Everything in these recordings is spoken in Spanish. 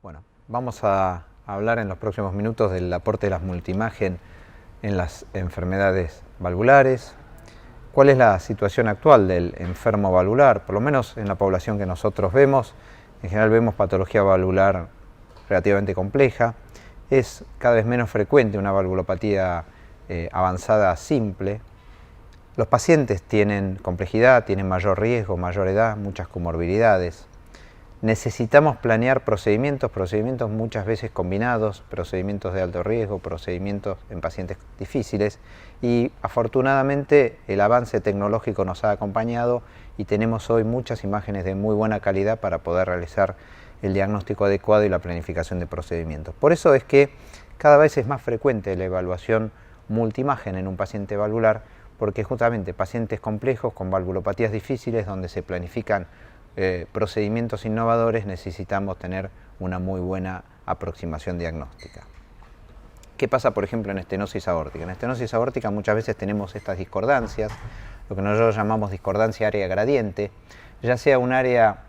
Bueno, vamos a hablar en los próximos minutos del aporte de las multiimagen en las enfermedades valvulares. ¿Cuál es la situación actual del enfermo valvular? Por lo menos en la población que nosotros vemos, en general vemos patología valvular relativamente compleja. Es cada vez menos frecuente una valvulopatía avanzada simple. Los pacientes tienen complejidad, tienen mayor riesgo, mayor edad, muchas comorbilidades. Necesitamos planear procedimientos muchas veces combinados, procedimientos de alto riesgo, procedimientos en pacientes difíciles, y afortunadamente el avance tecnológico nos ha acompañado y tenemos hoy muchas imágenes de muy buena calidad para poder realizar el diagnóstico adecuado y la planificación de procedimientos. Por eso es que cada vez es más frecuente la evaluación multiimagen en un paciente valvular, porque justamente pacientes complejos con valvulopatías difíciles donde se planifican procedimientos innovadores necesitamos tener una muy buena aproximación diagnóstica. ¿Qué pasa, por ejemplo, en estenosis aórtica? En estenosis aórtica muchas veces tenemos estas discordancias, lo que nosotros llamamos discordancia área gradiente, ya sea un área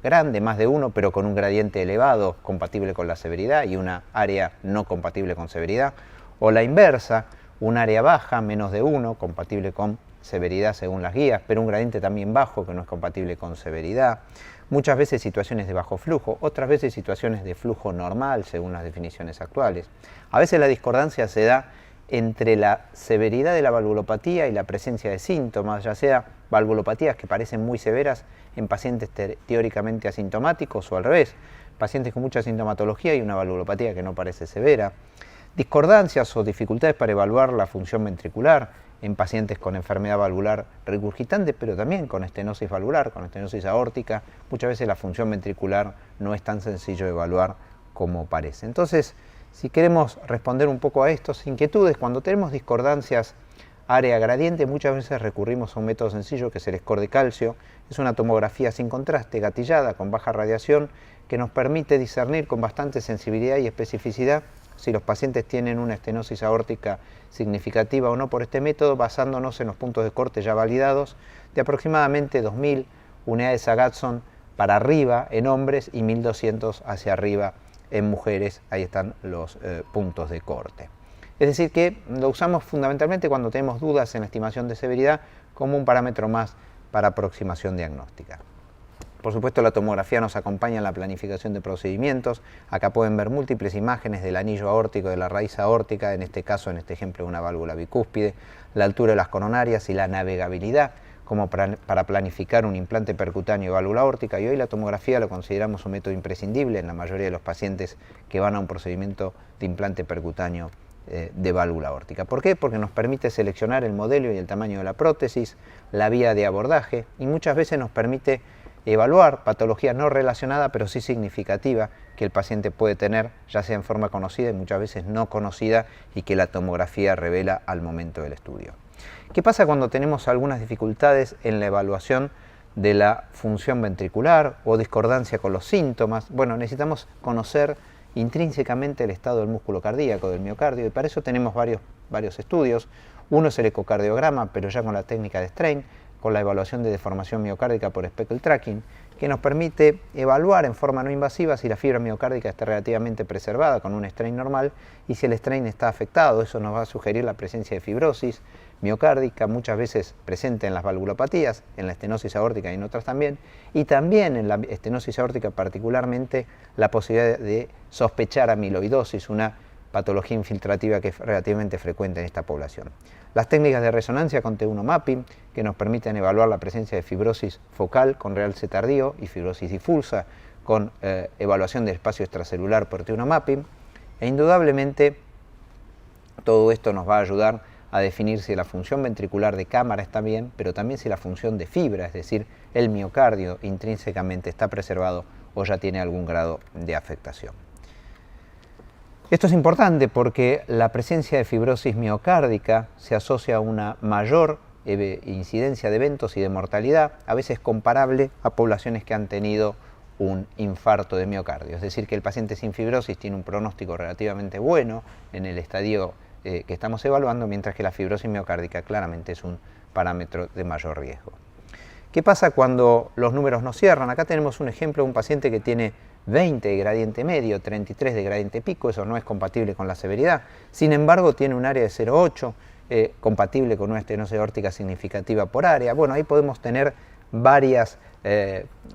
grande, más de 1, pero con un gradiente elevado, compatible con la severidad, y una área no compatible con severidad, o la inversa, un área baja, menos de 1, compatible con severidad según las guías, pero un gradiente también bajo que no es compatible con severidad. Muchas veces situaciones de bajo flujo, otras veces situaciones de flujo normal según las definiciones actuales. A veces la discordancia se da entre la severidad de la valvulopatía y la presencia de síntomas, ya sea valvulopatías que parecen muy severas en pacientes teóricamente asintomáticos o al revés, pacientes con mucha sintomatología y una valvulopatía que no parece severa. Discordancias o dificultades para evaluar la función ventricular en pacientes con enfermedad valvular regurgitante, pero también con estenosis valvular, con estenosis aórtica. Muchas veces la función ventricular no es tan sencillo de evaluar como parece. Entonces, si queremos responder un poco a estas inquietudes, cuando tenemos discordancias área gradiente, muchas veces recurrimos a un método sencillo que es el score de calcio. Es una tomografía sin contraste, gatillada, con baja radiación, que nos permite discernir con bastante sensibilidad y especificidad si los pacientes tienen una estenosis aórtica significativa o no por este método, basándonos en los puntos de corte ya validados de aproximadamente 2000 unidades a Gatson para arriba en hombres y 1200 hacia arriba en mujeres. Ahí están los puntos de corte. Es decir que lo usamos fundamentalmente cuando tenemos dudas en la estimación de severidad como un parámetro más para aproximación diagnóstica. Por supuesto, la tomografía nos acompaña en la planificación de procedimientos. Acá pueden ver múltiples imágenes del anillo aórtico, de la raíz aórtica, en este caso, en este ejemplo, una válvula bicúspide, la altura de las coronarias y la navegabilidad como para planificar un implante percutáneo de válvula aórtica. Y hoy la tomografía lo consideramos un método imprescindible en la mayoría de los pacientes que van a un procedimiento de implante percutáneo de válvula aórtica. ¿Por qué? Porque nos permite seleccionar el modelo y el tamaño de la prótesis, la vía de abordaje, y muchas veces nos permite evaluar patología no relacionada pero sí significativa que el paciente puede tener, ya sea en forma conocida y muchas veces no conocida, y que la tomografía revela al momento del estudio. ¿Qué pasa cuando tenemos algunas dificultades en la evaluación de la función ventricular o discordancia con los síntomas? Bueno, necesitamos conocer intrínsecamente el estado del músculo cardíaco, del miocardio, y para eso tenemos varios estudios. Uno es el ecocardiograma, pero ya con la técnica de strain, con la evaluación de deformación miocárdica por speckle tracking, que nos permite evaluar en forma no invasiva si la fibra miocárdica está relativamente preservada con un strain normal y si el strain está afectado. Eso nos va a sugerir la presencia de fibrosis miocárdica, muchas veces presente en las valvulopatías, en la estenosis aórtica y en otras también, y también en la estenosis aórtica particularmente la posibilidad de sospechar amiloidosis, una patología infiltrativa que es relativamente frecuente en esta población. Las técnicas de resonancia con T1 mapping, que nos permiten evaluar la presencia de fibrosis focal con realce tardío y fibrosis difusa con evaluación del espacio extracelular por T1 mapping, e indudablemente todo esto nos va a ayudar a definir si la función ventricular de cámara está bien, pero también si la función de fibra, es decir, el miocardio intrínsecamente está preservado o ya tiene algún grado de afectación. Esto es importante porque la presencia de fibrosis miocárdica se asocia a una mayor incidencia de eventos y de mortalidad, a veces comparable a poblaciones que han tenido un infarto de miocardio. Es decir, que el paciente sin fibrosis tiene un pronóstico relativamente bueno en el estadio que estamos evaluando, mientras que la fibrosis miocárdica claramente es un parámetro de mayor riesgo. ¿Qué pasa cuando los números no cierran? Acá tenemos un ejemplo de un paciente que tiene 20 de gradiente medio, 33 de gradiente pico, eso no es compatible con la severidad. Sin embargo, tiene un área de 0,8, compatible con una estenosis aórtica significativa por área. Bueno, ahí podemos tener varias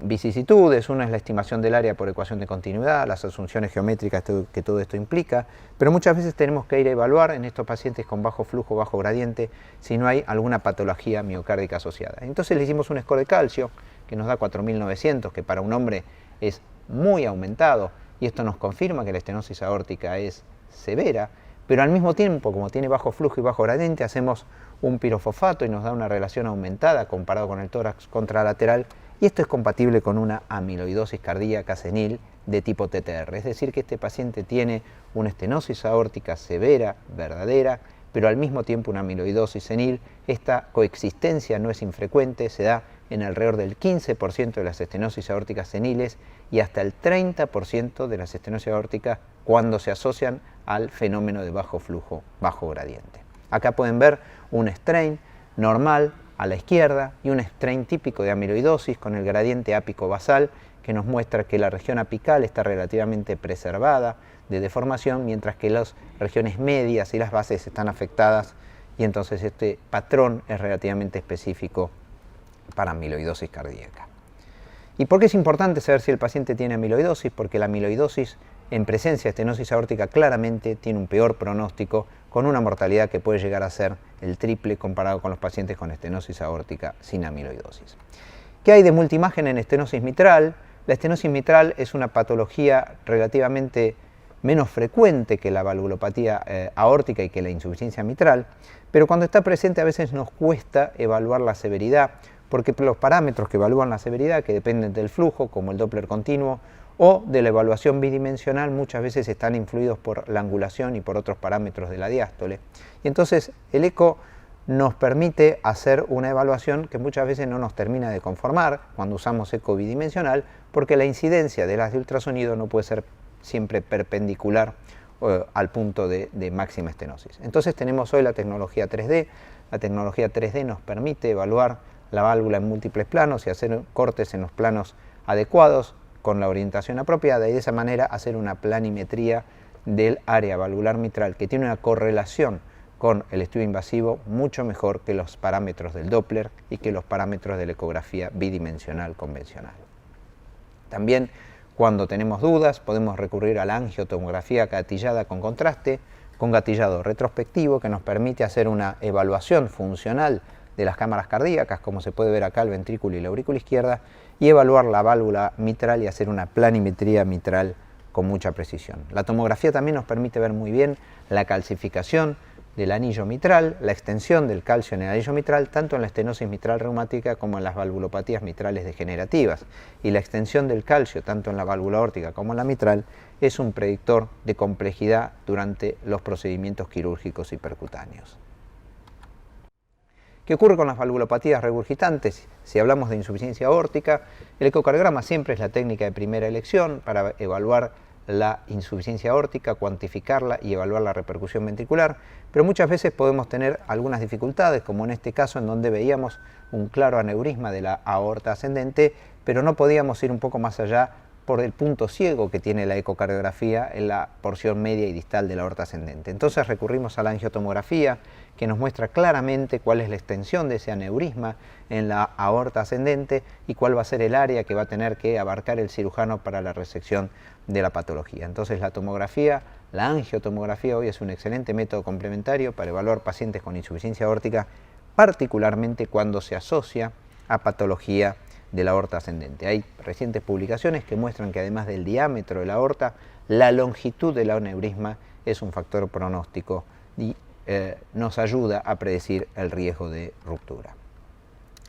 vicisitudes. Una es la estimación del área por ecuación de continuidad, las asunciones geométricas que todo esto implica, pero muchas veces tenemos que ir a evaluar en estos pacientes con bajo flujo, bajo gradiente, si no hay alguna patología miocárdica asociada. Entonces le hicimos un score de calcio que nos da 4.900, que para un hombre es muy aumentado, y esto nos confirma que la estenosis aórtica es severa, pero al mismo tiempo, como tiene bajo flujo y bajo gradiente, hacemos un pirofosfato y nos da una relación aumentada comparado con el tórax contralateral, y esto es compatible con una amiloidosis cardíaca senil de tipo TTR, es decir, que este paciente tiene una estenosis aórtica severa, verdadera, pero al mismo tiempo una amiloidosis senil. Esta coexistencia no es infrecuente, se da en alrededor del 15% de las estenosis aórticas seniles y hasta el 30% de las estenosis aórticas cuando se asocian al fenómeno de bajo flujo, bajo gradiente. Acá pueden ver un strain normal a la izquierda y un strain típico de amiloidosis con el gradiente ápico basal, que nos muestra que la región apical está relativamente preservada de deformación, mientras que las regiones medias y las bases están afectadas, y entonces este patrón es relativamente específico para amiloidosis cardíaca. ¿Y por qué es importante saber si el paciente tiene amiloidosis? Porque la amiloidosis en presencia de estenosis aórtica claramente tiene un peor pronóstico, con una mortalidad que puede llegar a ser el triple comparado con los pacientes con estenosis aórtica sin amiloidosis. ¿Qué hay de multiimagen en estenosis mitral? La estenosis mitral es una patología relativamente menos frecuente que la valvulopatía aórtica y que la insuficiencia mitral, pero cuando está presente a veces nos cuesta evaluar la severidad, porque los parámetros que evalúan la severidad, que dependen del flujo, como el Doppler continuo, o de la evaluación bidimensional, muchas veces están influidos por la angulación y por otros parámetros de la diástole. Y entonces el eco nos permite hacer una evaluación que muchas veces no nos termina de conformar cuando usamos eco bidimensional, porque la incidencia de las de ultrasonido no puede ser siempre perpendicular al punto de máxima estenosis. Entonces tenemos hoy la tecnología 3D. La tecnología 3D nos permite evaluar la válvula en múltiples planos y hacer cortes en los planos adecuados con la orientación apropiada, y de esa manera hacer una planimetría del área valvular mitral que tiene una correlación con el estudio invasivo mucho mejor que los parámetros del Doppler y que los parámetros de la ecografía bidimensional convencional. También cuando tenemos dudas podemos recurrir a la angiotomografía gatillada con contraste, con gatillado retrospectivo, que nos permite hacer una evaluación funcional de las cámaras cardíacas, como se puede ver acá el ventrículo y la aurícula izquierda, y evaluar la válvula mitral y hacer una planimetría mitral con mucha precisión. La tomografía también nos permite ver muy bien la calcificación del anillo mitral, la extensión del calcio en el anillo mitral, tanto en la estenosis mitral reumática como en las valvulopatías mitrales degenerativas. Y la extensión del calcio, tanto en la válvula aórtica como en la mitral, es un predictor de complejidad durante los procedimientos quirúrgicos y percutáneos. ¿Qué ocurre con las valvulopatías regurgitantes? Si hablamos de insuficiencia aórtica, el ecocardiograma siempre es la técnica de primera elección para evaluar la insuficiencia aórtica, cuantificarla y evaluar la repercusión ventricular, pero muchas veces podemos tener algunas dificultades, como en este caso en donde veíamos un claro aneurisma de la aorta ascendente, pero no podíamos ir un poco más allá por el punto ciego que tiene la ecocardiografía en la porción media y distal de la aorta ascendente. Entonces recurrimos a la angiotomografía, que nos muestra claramente cuál es la extensión de ese aneurisma en la aorta ascendente y cuál va a ser el área que va a tener que abarcar el cirujano para la resección de la patología. Entonces la tomografía, la angiotomografía hoy es un excelente método complementario para evaluar pacientes con insuficiencia aórtica, particularmente cuando se asocia a patología de la aorta ascendente. Hay recientes publicaciones que muestran que además del diámetro de la aorta, la longitud del aneurisma es un factor pronóstico y nos ayuda a predecir el riesgo de ruptura.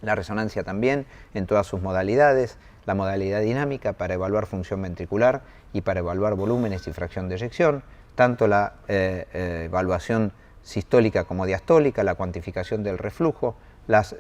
La resonancia también en todas sus modalidades, la modalidad dinámica para evaluar función ventricular y para evaluar volúmenes y fracción de eyección, tanto la evaluación sistólica como diastólica, la cuantificación del reflujo, las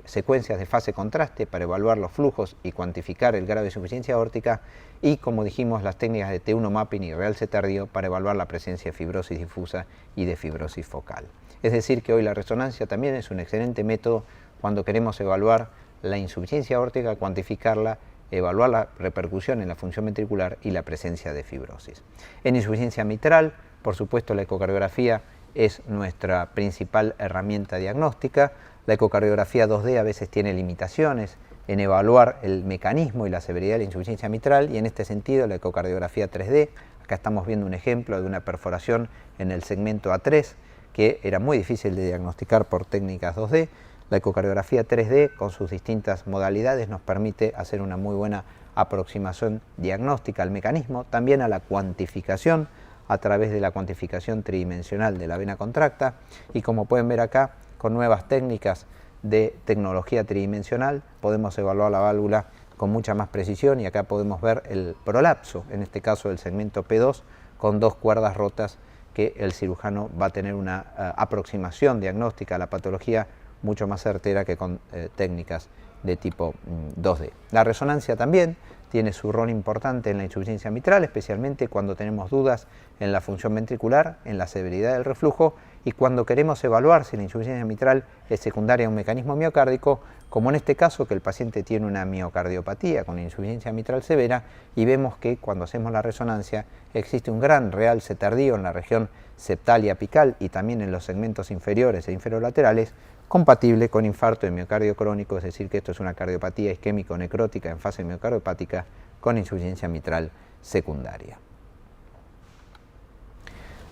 secuencias de fase contraste para evaluar los flujos y cuantificar el grado de insuficiencia aórtica, y como dijimos, las técnicas de T1 mapping y realce tardío para evaluar la presencia de fibrosis difusa y de fibrosis focal. Es decir, que hoy la resonancia también es un excelente método cuando queremos evaluar la insuficiencia aórtica, cuantificarla, evaluar la repercusión en la función ventricular y la presencia de fibrosis. En insuficiencia mitral, por supuesto, la ecocardiografía es nuestra principal herramienta diagnóstica. La ecocardiografía 2D a veces tiene limitaciones en evaluar el mecanismo y la severidad de la insuficiencia mitral, y en este sentido la ecocardiografía 3D, acá estamos viendo un ejemplo de una perforación en el segmento A3 que era muy difícil de diagnosticar por técnicas 2D. La ecocardiografía 3D con sus distintas modalidades nos permite hacer una muy buena aproximación diagnóstica al mecanismo, también a la cuantificación a través de la cuantificación tridimensional de la vena contracta, y como pueden ver acá, con nuevas técnicas de tecnología tridimensional podemos evaluar la válvula con mucha más precisión, y acá podemos ver el prolapso, en este caso del segmento P2, con 2 cuerdas rotas, que el cirujano va a tener una aproximación diagnóstica a la patología mucho más certera que con técnicas de tipo 2D. La resonancia también tiene su rol importante en la insuficiencia mitral, especialmente cuando tenemos dudas en la función ventricular, en la severidad del reflujo, y cuando queremos evaluar si la insuficiencia mitral es secundaria a un mecanismo miocárdico, como en este caso que el paciente tiene una miocardiopatía con insuficiencia mitral severa, y vemos que cuando hacemos la resonancia existe un gran realce tardío en la región septal y apical y también en los segmentos inferiores e inferolaterales, compatible con infarto de miocardio crónico, es decir, que esto es una cardiopatía isquémico-necrótica en fase miocardiopática con insuficiencia mitral secundaria.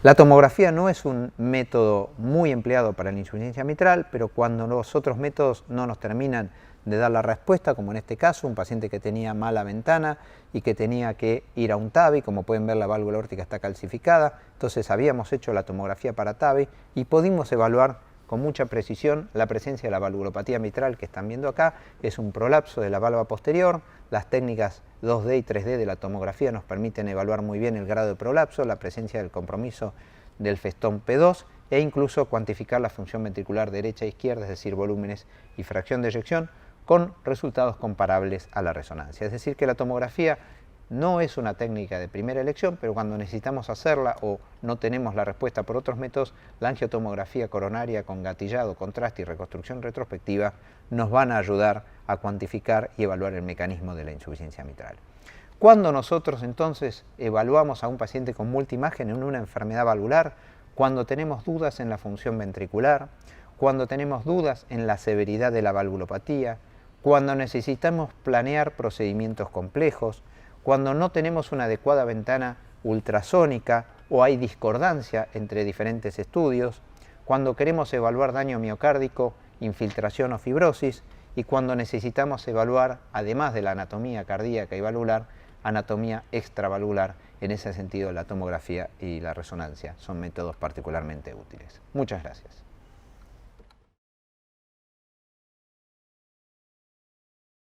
La tomografía no es un método muy empleado para la insuficiencia mitral, pero cuando los otros métodos no nos terminan de dar la respuesta, como en este caso, un paciente que tenía mala ventana y que tenía que ir a un TAVI, como pueden ver la válvula aórtica está calcificada, entonces habíamos hecho la tomografía para TAVI y pudimos evaluar con mucha precisión la presencia de la valvulopatía mitral que están viendo acá. Es un prolapso de la valva posterior. Las técnicas 2D y 3D de la tomografía nos permiten evaluar muy bien el grado de prolapso, la presencia del compromiso del festón P2 e incluso cuantificar la función ventricular derecha e izquierda, es decir, volúmenes y fracción de eyección, con resultados comparables a la resonancia. Es decir, que la tomografía no es una técnica de primera elección, pero cuando necesitamos hacerla o no tenemos la respuesta por otros métodos, la angiotomografía coronaria con gatillado, contraste y reconstrucción retrospectiva nos van a ayudar a cuantificar y evaluar el mecanismo de la insuficiencia mitral. Cuando nosotros entonces evaluamos a un paciente con multiimagen en una enfermedad valvular, cuando tenemos dudas en la función ventricular, cuando tenemos dudas en la severidad de la valvulopatía, cuando necesitamos planear procedimientos complejos, cuando no tenemos una adecuada ventana ultrasónica o hay discordancia entre diferentes estudios, cuando queremos evaluar daño miocárdico, infiltración o fibrosis, y cuando necesitamos evaluar, además de la anatomía cardíaca y valvular, anatomía extravalvular. En ese sentido, la tomografía y la resonancia son métodos particularmente útiles. Muchas gracias.